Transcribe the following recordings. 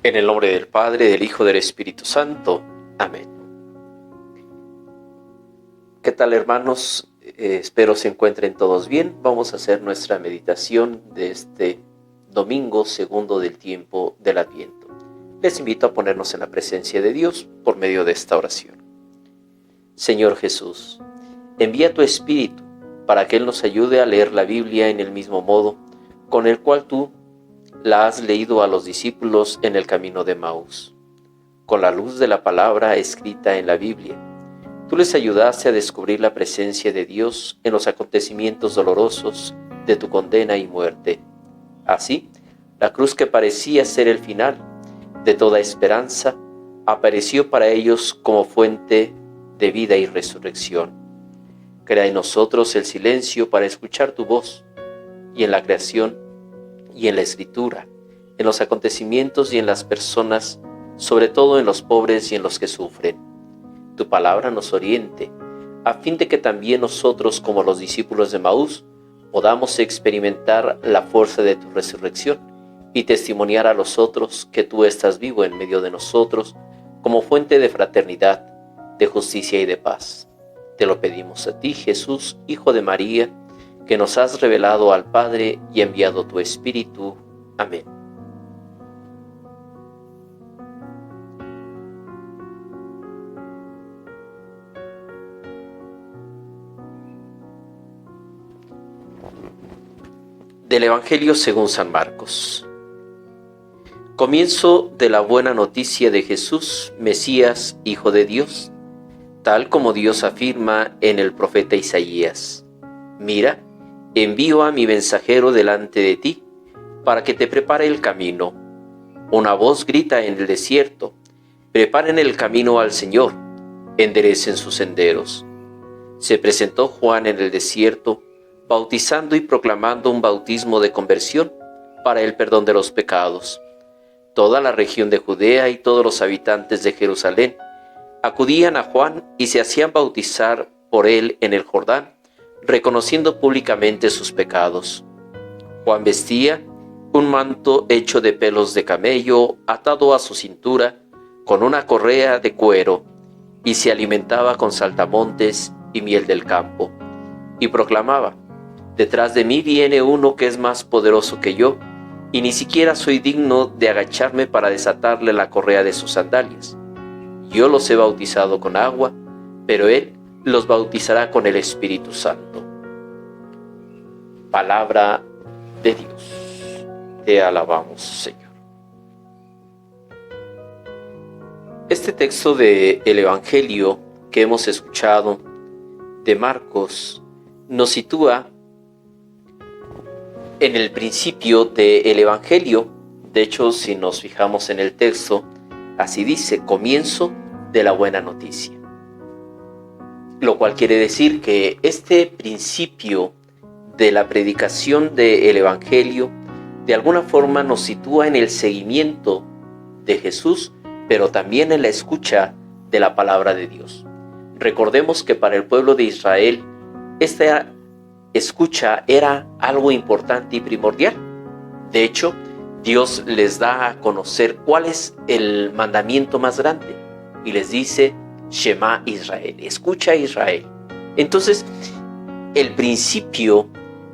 En el nombre del Padre, del Hijo, del Espíritu Santo. Amén. ¿Qué tal, hermanos? Espero se encuentren todos bien. Vamos a hacer nuestra meditación de este domingo segundo del tiempo del Adviento. Les invito a ponernos en la presencia de Dios por medio de esta oración. Señor Jesús, envía tu Espíritu para que Él nos ayude a leer la Biblia en el mismo modo con el cual tú la has leído a los discípulos en el camino de Emaús. Con la luz de la palabra escrita en la Biblia, tú les ayudaste a descubrir la presencia de Dios en los acontecimientos dolorosos de tu condena y muerte. Así, la cruz que parecía ser el final de toda esperanza, apareció para ellos como fuente de vida y resurrección. Crea en nosotros el silencio para escuchar tu voz, y en la creación y en la escritura, en los acontecimientos y en las personas, sobre todo en los pobres y en los que sufren. Tu palabra nos oriente, a fin de que también nosotros, como los discípulos de Emaús, podamos experimentar la fuerza de tu resurrección y testimoniar a los otros que tú estás vivo en medio de nosotros, como fuente de fraternidad, de justicia y de paz. Te lo pedimos a ti, Jesús, Hijo de María, que nos has revelado al Padre y enviado tu Espíritu. Amén. Del Evangelio según San Marcos. Comienzo de la buena noticia de Jesús, Mesías, Hijo de Dios, tal como Dios afirma en el profeta Isaías. Mira, envío a mi mensajero delante de ti, para que te prepare el camino. Una voz grita en el desierto, preparen el camino al Señor, enderecen sus senderos. Se presentó Juan en el desierto, bautizando y proclamando un bautismo de conversión para el perdón de los pecados. Toda la región de Judea y todos los habitantes de Jerusalén acudían a Juan y se hacían bautizar por él en el Jordán, reconociendo públicamente sus pecados. Juan vestía un manto hecho de pelos de camello atado a su cintura con una correa de cuero, y se alimentaba con saltamontes y miel del campo, y proclamaba: detrás de mí viene uno que es más poderoso que yo, y ni siquiera soy digno de agacharme para desatarle la correa de sus sandalias. Yo los he bautizado con agua, pero él los bautizará con el Espíritu Santo. Palabra de Dios. Te alabamos, Señor. Este texto del Evangelio que hemos escuchado de Marcos nos sitúa en el principio del Evangelio. De hecho, si nos fijamos en el texto, así dice: comienzo de la buena noticia. Lo cual quiere decir que este principio de la predicación del Evangelio de alguna forma nos sitúa en el seguimiento de Jesús, pero también en la escucha de la palabra de Dios. Recordemos que para el pueblo de Israel esta escucha era algo importante y primordial. De hecho, Dios les da a conocer cuál es el mandamiento más grande y les dice: Shema Israel, escucha Israel. Entonces, el principio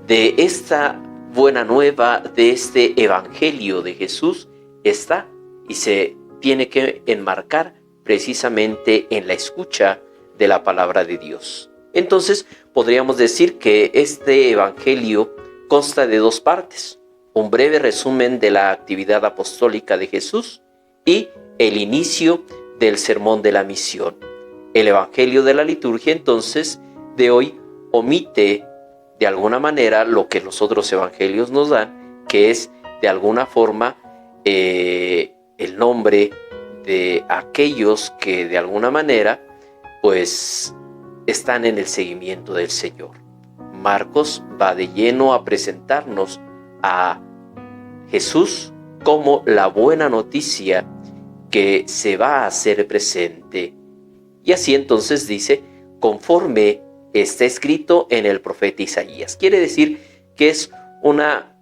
de esta buena nueva, de este evangelio de Jesús, está y se tiene que enmarcar precisamente en la escucha de la palabra de Dios. Entonces, podríamos decir que este evangelio consta de dos partes: un breve resumen de la actividad apostólica de Jesús y el inicio del sermón de la misión. El evangelio de la liturgia, entonces, de hoy omite de alguna manera lo que los otros evangelios nos dan, que es de alguna forma el nombre de aquellos que de alguna manera pues están en el seguimiento del Señor. Marcos va de lleno a presentarnos a Jesús como la buena noticia que se va a hacer presente. Y así entonces dice: conforme está escrito en el profeta Isaías. Quiere decir que es una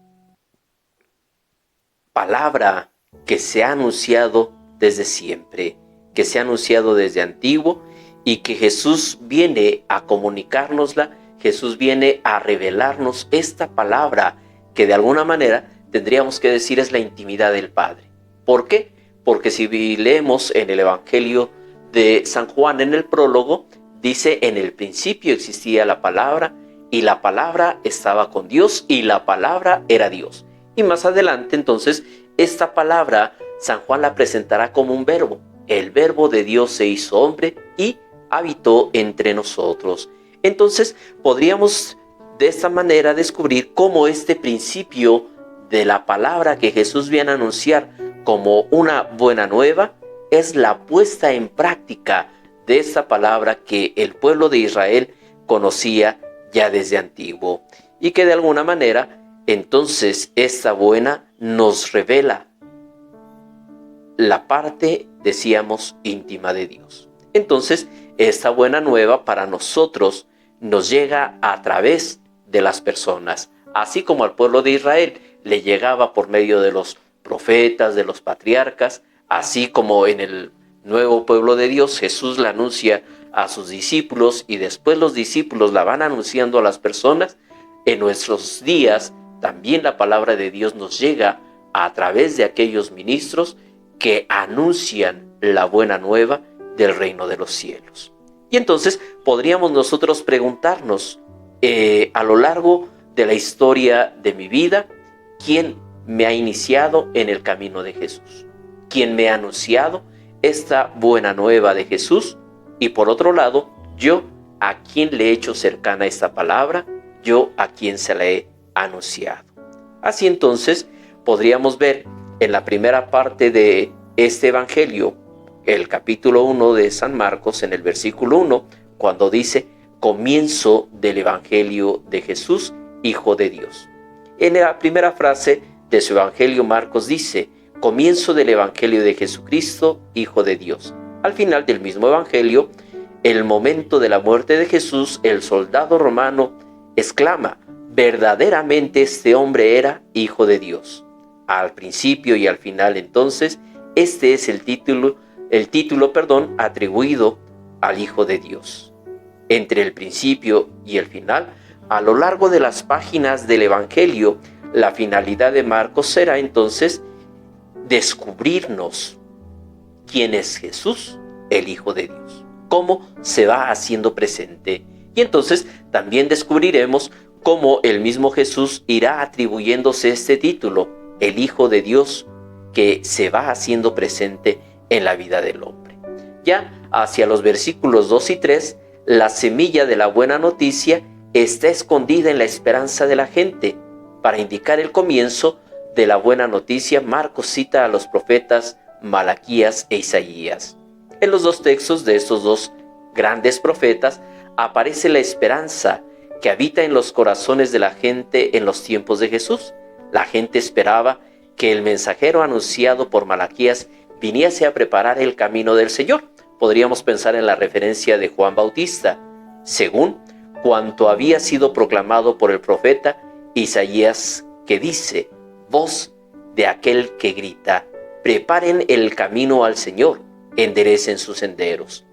palabra que se ha anunciado desde siempre, que se ha anunciado desde antiguo y que Jesús viene a comunicárnosla, Jesús viene a revelarnos esta palabra que de alguna manera tendríamos que decir es la intimidad del Padre. ¿Por qué? Porque si leemos en el Evangelio de San Juan en el prólogo, dice: en el principio existía la palabra y la palabra estaba con Dios y la palabra era Dios. Y más adelante entonces esta palabra San Juan la presentará como un verbo. El verbo de Dios se hizo hombre y habitó entre nosotros. Entonces podríamos de esta manera descubrir cómo este principio de la palabra que Jesús viene a anunciar como una buena nueva es la puesta en práctica de esta palabra que el pueblo de Israel conocía ya desde antiguo, y que de alguna manera entonces esta buena nos revela la parte, decíamos, íntima de Dios. Entonces esta buena nueva para nosotros nos llega a través de las personas, así como al pueblo de Israel le llegaba por medio de los profetas, de los patriarcas, así como en el nuevo pueblo de Dios Jesús la anuncia a sus discípulos y después los discípulos la van anunciando a las personas. En nuestros días también la palabra de Dios nos llega a través de aquellos ministros que anuncian la buena nueva del reino de los cielos. Y entonces podríamos nosotros preguntarnos a lo largo de la historia de mi vida, ¿quién me ha iniciado en el camino de Jesús? ¿Quién me ha anunciado esta buena nueva de Jesús? Y por otro lado, yo a quién le he hecho cercana esta palabra, yo a quién se la he anunciado. Así entonces podríamos ver en la primera parte de este evangelio, el capítulo 1 de San Marcos, en el versículo 1, cuando dice: comienzo del evangelio de Jesús, Hijo de Dios. En la primera frase de su evangelio, Marcos dice: comienzo del evangelio de Jesucristo, Hijo de Dios. Al final del mismo evangelio, el momento de la muerte de Jesús, el soldado romano exclama: verdaderamente este hombre era Hijo de Dios. Al principio y al final entonces, este es el título atribuido al Hijo de Dios. Entre el principio y el final, a lo largo de las páginas del evangelio, la finalidad de Marcos será entonces descubrirnos quién es Jesús, el Hijo de Dios, cómo se va haciendo presente. Y entonces también descubriremos cómo el mismo Jesús irá atribuyéndose este título, el Hijo de Dios, que se va haciendo presente en la vida del hombre. Ya hacia los versículos 2 y 3, la semilla de la buena noticia está escondida en la esperanza de la gente. Para indicar el comienzo de la buena noticia, Marcos cita a los profetas Malaquías e Isaías. En los dos textos de estos dos grandes profetas aparece la esperanza que habita en los corazones de la gente en los tiempos de Jesús. La gente esperaba que el mensajero anunciado por Malaquías viniese a preparar el camino del Señor. Podríamos pensar en la referencia de Juan Bautista, según cuanto había sido proclamado por el profeta Isaías, que dice: voz de aquel que grita, preparen el camino al Señor, enderecen sus senderos.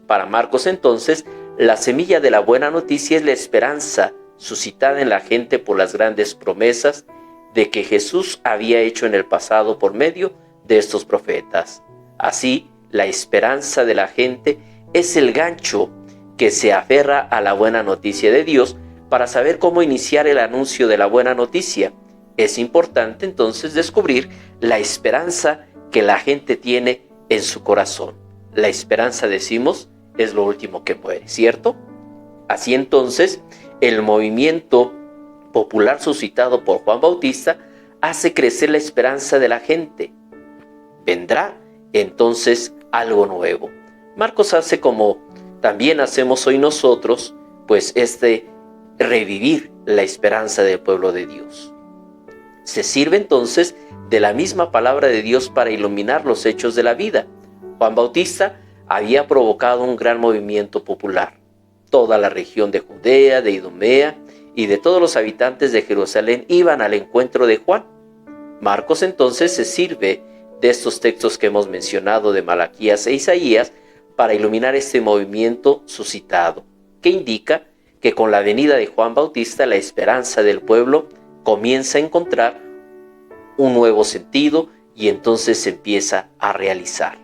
Para Marcos entonces, la semilla de la buena noticia es la esperanza suscitada en la gente por las grandes promesas de que Jesús había hecho en el pasado por medio de estos profetas. Así, la esperanza de la gente es el gancho que se aferra a la buena noticia de Dios para saber cómo iniciar el anuncio de la buena noticia. Es importante entonces descubrir la esperanza que la gente tiene en su corazón. La esperanza, decimos, es lo último que muere, ¿cierto? Así entonces, el movimiento popular suscitado por Juan Bautista hace crecer la esperanza de la gente. Vendrá entonces algo nuevo. Marcos hace como también hacemos hoy nosotros, pues revivir la esperanza del pueblo de Dios. Se sirve entonces de la misma palabra de Dios para iluminar los hechos de la vida. Juan Bautista había provocado un gran movimiento popular. Toda la región de Judea, de Idumea y de todos los habitantes de Jerusalén iban al encuentro de Juan. Marcos entonces se sirve de estos textos que hemos mencionado de Malaquías e Isaías para iluminar este movimiento suscitado, que indica que con la venida de Juan Bautista la esperanza del pueblo comienza a encontrar un nuevo sentido y entonces se empieza a realizar.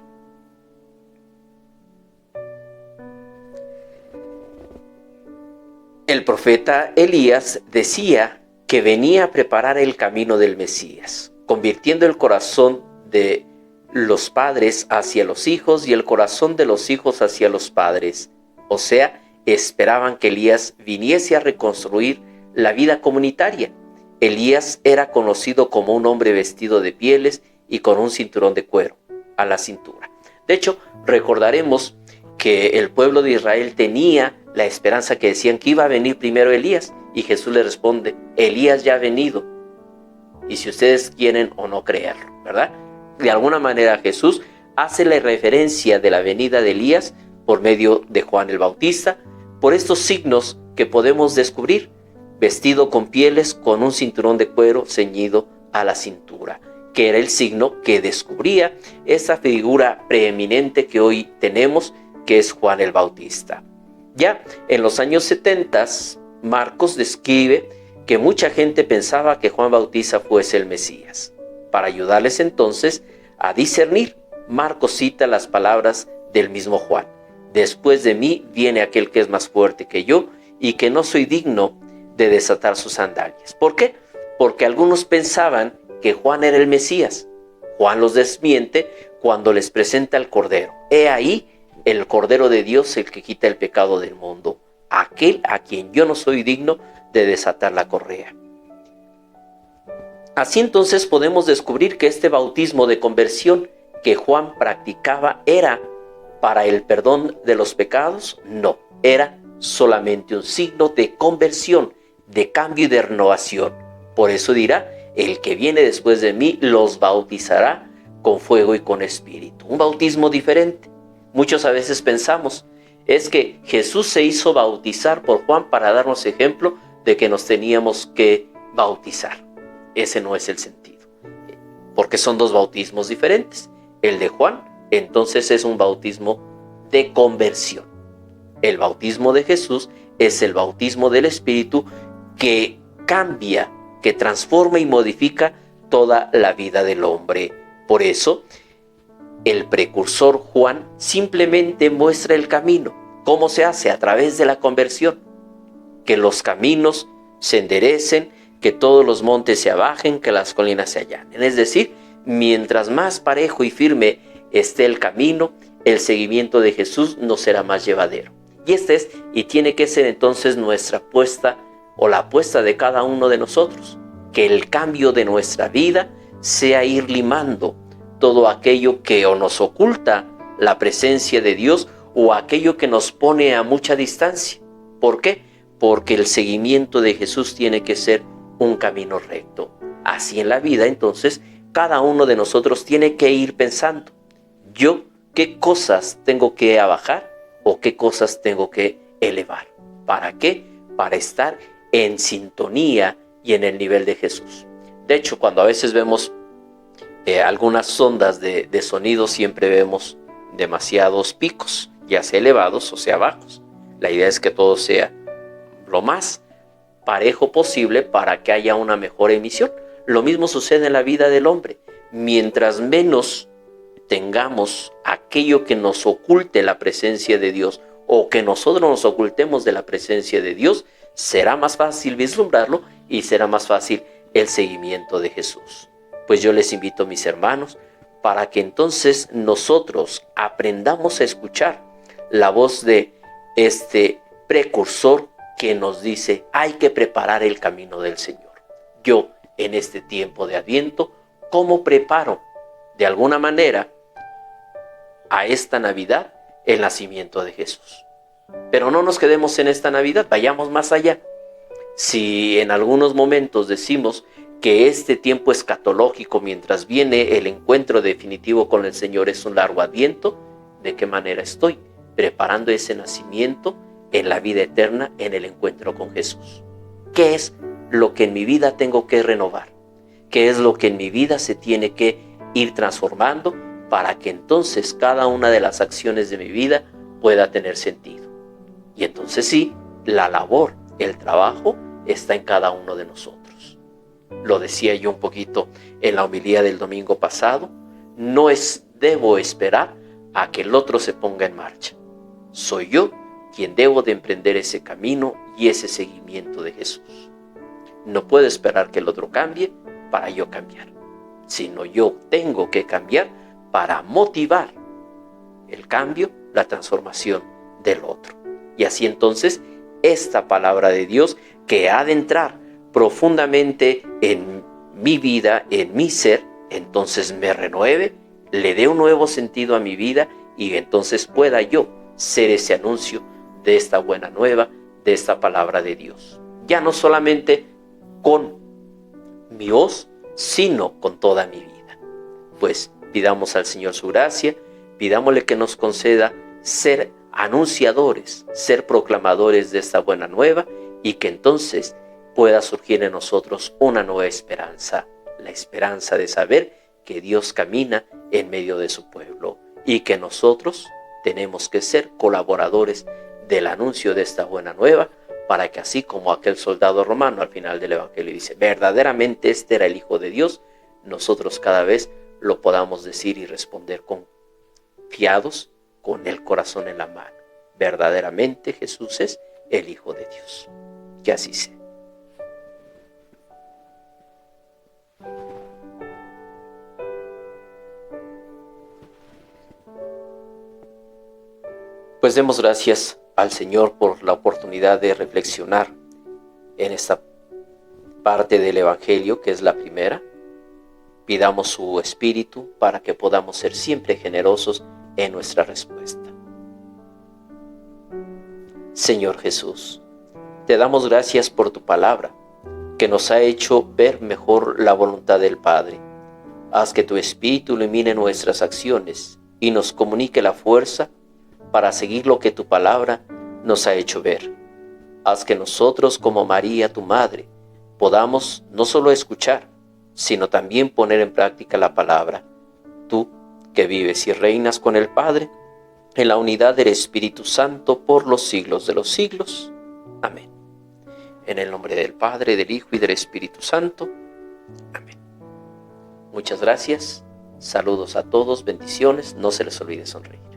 El profeta Elías decía que venía a preparar el camino del Mesías, convirtiendo el corazón de los padres hacia los hijos y el corazón de los hijos hacia los padres. O sea, esperaban que Elías viniese a reconstruir la vida comunitaria. Elías era conocido como un hombre vestido de pieles y con un cinturón de cuero a la cintura. De hecho, recordaremos que el pueblo de Israel tenía la esperanza que decían que iba a venir primero Elías, y Jesús le responde: Elías ya ha venido, y si ustedes quieren o no creerlo, ¿verdad? De alguna manera Jesús hace la referencia de la venida de Elías por medio de Juan el Bautista, por estos signos que podemos descubrir: vestido con pieles, con un cinturón de cuero ceñido a la cintura, que era el signo que descubría esa figura preeminente que hoy tenemos, que es Juan el Bautista. Ya en los años 70, Marcos describe que mucha gente pensaba que Juan Bautista fuese el Mesías. Para ayudarles entonces a discernir, Marcos cita las palabras del mismo Juan: después de mí viene aquel que es más fuerte que yo y que no soy digno de desatar sus sandalias. ¿Por qué? Porque algunos pensaban que Juan era el Mesías. Juan los desmiente cuando les presenta al Cordero. He ahí el Cordero de Dios, el que quita el pecado del mundo, aquel a quien yo no soy digno de desatar la correa. Así entonces podemos descubrir que este bautismo de conversión que Juan practicaba era para el perdón de los pecados. No, era solamente un signo de conversión, de cambio y de renovación. Por eso dirá: el que viene después de mí los bautizará con fuego y con espíritu. Un bautismo diferente. Muchos a veces pensamos, es que Jesús se hizo bautizar por Juan para darnos ejemplo de que nos teníamos que bautizar. Ese no es el sentido, porque son dos bautismos diferentes. El de Juan, entonces, es un bautismo de conversión. El bautismo de Jesús es el bautismo del Espíritu, que cambia, que transforma y modifica toda la vida del hombre. Por eso, el precursor Juan simplemente muestra el camino. ¿Cómo se hace? A través de la conversión. Que los caminos se enderecen, que todos los montes se abajen, que las colinas se allanen. Es decir, mientras más parejo y firme esté el camino, el seguimiento de Jesús nos será más llevadero. Y esta es y tiene que ser entonces nuestra apuesta, o la apuesta de cada uno de nosotros. Que el cambio de nuestra vida sea ir limando todo aquello que o nos oculta la presencia de Dios, o aquello que nos pone a mucha distancia. ¿Por qué? Porque el seguimiento de Jesús tiene que ser un camino recto. Así en la vida, entonces, cada uno de nosotros tiene que ir pensando: yo, ¿qué cosas tengo que abajar o qué cosas tengo que elevar? ¿Para qué? Para estar en sintonía y en el nivel de Jesús. De hecho, cuando a veces vemos algunas ondas de sonido, siempre vemos demasiados picos, ya sea elevados o sea bajos. La idea es que todo sea lo más parejo posible para que haya una mejor emisión. Lo mismo sucede en la vida del hombre. Mientras menos tengamos aquello que nos oculte la presencia de Dios, o que nosotros nos ocultemos de la presencia de Dios, será más fácil vislumbrarlo y será más fácil el seguimiento de Jesús. Pues yo les invito, mis hermanos, para que entonces nosotros aprendamos a escuchar la voz de este precursor que nos dice: hay que preparar el camino del Señor. Yo, en este tiempo de Adviento, ¿cómo preparo de alguna manera a esta Navidad el nacimiento de Jesús? Pero no nos quedemos en esta Navidad, vayamos más allá. Si en algunos momentos decimos que este tiempo escatológico, mientras viene el encuentro definitivo con el Señor, es un largo Adviento, ¿de qué manera estoy preparando ese nacimiento en la vida eterna, en el encuentro con Jesús? ¿Qué es lo que en mi vida tengo que renovar? ¿Qué es lo que en mi vida se tiene que ir transformando para que entonces cada una de las acciones de mi vida pueda tener sentido. Y entonces sí, la labor, el trabajo está en cada uno de nosotros. Lo decía yo un poquito en la homilía del domingo pasado, debo esperar a que el otro se ponga en marcha. Soy yo quien debo de emprender ese camino y ese seguimiento de Jesús. No puedo esperar que el otro cambie para yo cambiar, sino yo tengo que cambiar para motivar el cambio, la transformación del otro. Y así entonces esta palabra de Dios que ha de entrar profundamente en mi vida, en mi ser, entonces me renueve, le dé un nuevo sentido a mi vida y entonces pueda yo ser ese anuncio de esta buena nueva, de esta palabra de Dios. Ya no solamente con mi voz, sino con toda mi vida. Pues pidamos al Señor su gracia, pidámosle que nos conceda ser anunciadores, ser proclamadores de esta buena nueva y que entonces pueda surgir en nosotros una nueva esperanza, la esperanza de saber que Dios camina en medio de su pueblo y que nosotros tenemos que ser colaboradores del anuncio de esta buena nueva para que así como aquel soldado romano al final del Evangelio dice, verdaderamente este era el Hijo de Dios, nosotros cada vez lo podamos decir y responder confiados, con el corazón en la mano. Verdaderamente Jesús es el Hijo de Dios. Que así sea. Pues demos gracias al Señor por la oportunidad de reflexionar en esta parte del Evangelio, que es la primera. Pidamos su Espíritu para que podamos ser siempre generosos en nuestra respuesta. Señor Jesús, te damos gracias por tu palabra, que nos ha hecho ver mejor la voluntad del Padre. Haz que tu Espíritu ilumine nuestras acciones y nos comunique la fuerza para seguir lo que tu palabra nos ha hecho ver. Haz que nosotros, como María, tu Madre, podamos no solo escuchar, sino también poner en práctica la palabra. Tú, que vives y reinas con el Padre, en la unidad del Espíritu Santo por los siglos de los siglos. Amén. En el nombre del Padre, del Hijo y del Espíritu Santo. Amén. Muchas gracias. Saludos a todos, bendiciones. No se les olvide sonreír.